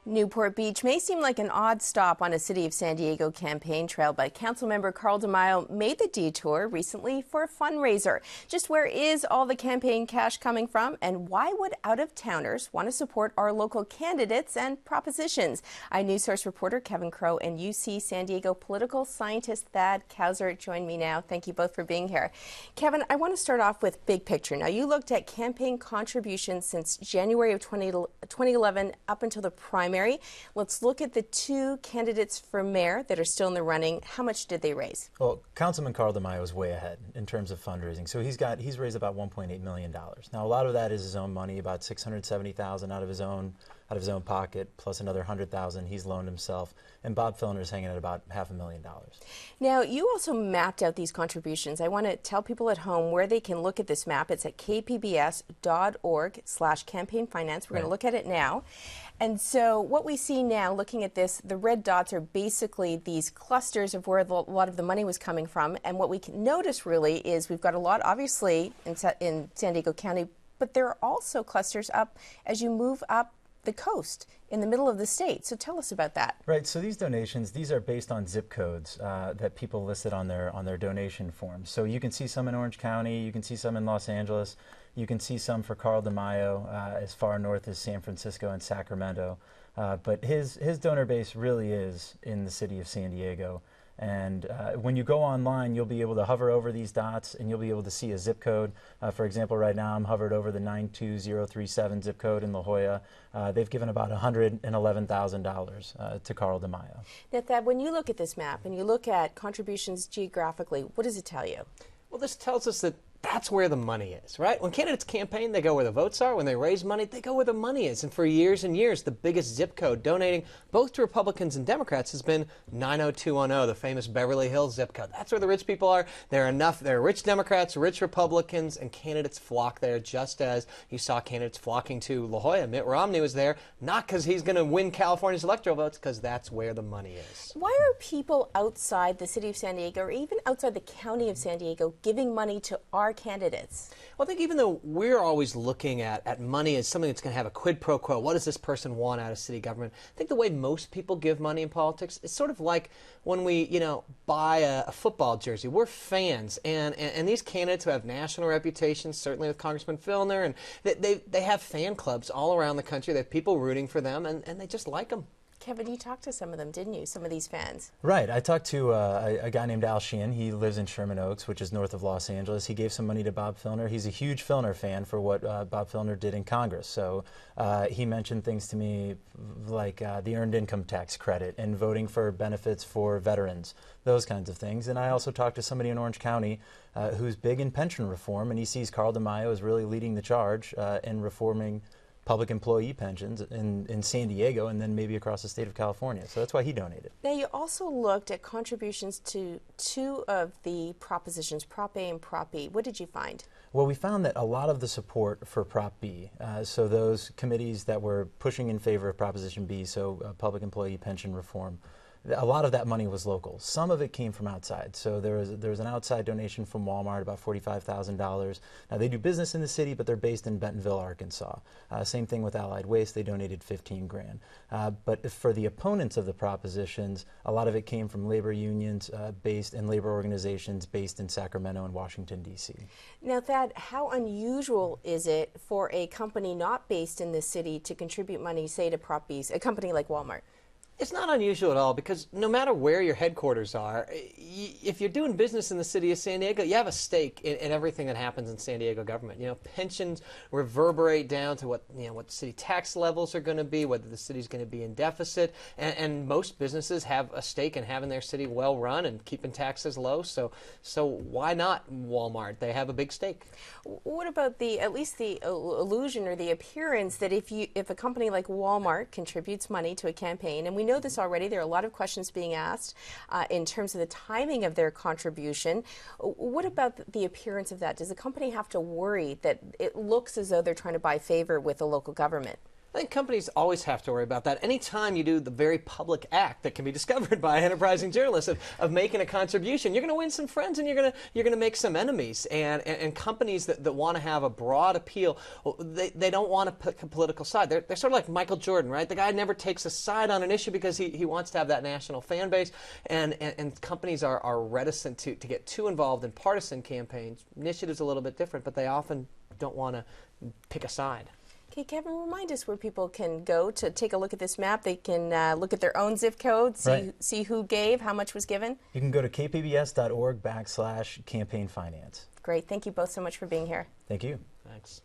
Newport Beach may seem like an odd stop on a City of San Diego campaign trail, but Councilmember Carl DeMaio made the detour recently for a fundraiser. Just where is all the campaign cash coming from, and why would out-of-towners want to support our local candidates and propositions? Newsource reporter Kevin Crowe and UC San Diego political scientist Kousser join me now. Thank you both for being here. Kevin, I want to start off with big picture. Now, you looked at campaign contributions since January of 2011 up until the primary. Let's look at the two candidates for mayor that are still in the running. How much did they raise? Well, Councilman Carl DeMaio is way ahead in terms of fundraising. So he's raised about $1.8 million. Now, a lot of that is his own money, about $670,000 out of his own pocket, plus another $100,000 he's loaned himself. And Bob Filner is hanging at about $500,000. Now, you also mapped out these contributions. I want to tell people at home where they can look at this map. It's at kpbs.org/campaign finance. We're going to look at it now. And so what we see now, looking at this, the red dots are basically these clusters of where a lot of the money was coming from. And what we can notice really is we've got a lot, obviously, in San Diego County, but there are also clusters up as you move up the coast in the middle of the state. So tell us about that. Right. So these donations, these are based on zip codes that people listed on their donation forms. So you can see some in Orange County, you can see some in Los Angeles, you can see some for Carl DeMaio as far north as San Francisco and Sacramento. But his donor base really is in the city of San Diego. And when you go online, you'll be able to hover over these dots and you'll be able to see a zip code. For example, right now I'm hovered over the 92037 zip code in La Jolla. They've given about $111,000 to Carl DeMaio. Now, Thad, when you look at this map and you look at contributions geographically, what does it tell you? Well, this tells us that that's where the money is, right? When candidates campaign, they go where the votes are. When they raise money, they go where the money is. And for years and years, the biggest zip code donating both to Republicans and Democrats has been 90210, the famous Beverly Hills zip code. That's where the rich people are. There are rich Democrats, rich Republicans, and candidates flock there, just as you saw candidates flocking to La Jolla. Mitt Romney was there, not because he's going to win California's electoral votes, because that's where the money is. Why are people outside the city of San Diego, or even outside the county of San Diego, giving money to our candidates? Well, I think even though we're always looking at money as something that's going to have a quid pro quo, what does this person want out of city government? I think the way most people give money in politics is sort of like when we, buy a football jersey. We're fans, and these candidates who have national reputations, certainly with Congressman Filner, and they have fan clubs all around the country. They have people rooting for them, and they just like them. Kevin, you talked to some of them, didn't you? Some of these fans. Right. I talked to a guy named Al Sheehan. He lives in Sherman Oaks, which is north of Los Angeles. He gave some money to Bob Filner. He's a huge Filner fan for what Bob Filner did in Congress. So he mentioned things to me like the earned income tax credit and voting for benefits for veterans, those kinds of things. And I also talked to somebody in Orange County who's big in pension reform, and he sees Carl DeMaio as really leading the charge in reforming public employee pensions in San Diego and then maybe across the state of California. So that's why he donated. Now, you also looked at contributions to two of the propositions, Prop A and Prop B. What did you find? Well, we found that a lot of the support for Prop B, so those committees that were pushing in favor of Proposition B, so public employee pension reform, a lot of that money was local. Some of it came from outside. So there was an outside donation from Walmart, about $45,000. Now, they do business in the city, but they're based in Bentonville, Arkansas. Same thing with Allied Waste. They donated $15 grand. But for the opponents of the propositions, a lot of it came from labor unions based and labor organizations based in Sacramento and Washington, D.C. Now, Thad, how unusual is it for a company not based in this city to contribute money, say, to Prop Bs, a company like Walmart? It's not unusual at all, because no matter where your headquarters are, if you're doing business in the city of San Diego, you have a stake in everything that happens in San Diego government. Pensions reverberate down to what city tax levels are going to be, whether the city's going to be in deficit, and most businesses have a stake in having their city well run and keeping taxes low. So why not Walmart? They have a big stake. What about at least the illusion or the appearance that if a company like Walmart contributes money to a campaign, and we know this already, there are a lot of questions being asked in terms of the timing of their contribution. What about the appearance of that? Does the company have to worry that it looks as though they're trying to buy favor with the local government? I think companies always have to worry about that. Anytime you do the very public act that can be discovered by enterprising journalists of making a contribution, you're going to win some friends and you're going to make some enemies. And companies that want to have a broad appeal, they don't want to pick a political side. They're sort of like Michael Jordan, right? The guy never takes a side on an issue because he wants to have that national fan base. And companies are reticent to get too involved in partisan campaigns. Initiatives a little bit different, but they often don't want to pick a side. Okay, Kevin, remind us where people can go to take a look at this map. They can look at their own zip code, see who gave, how much was given. You can go to kpbs.org/campaign finance. Great. Thank you both so much for being here. Thank you. Thanks.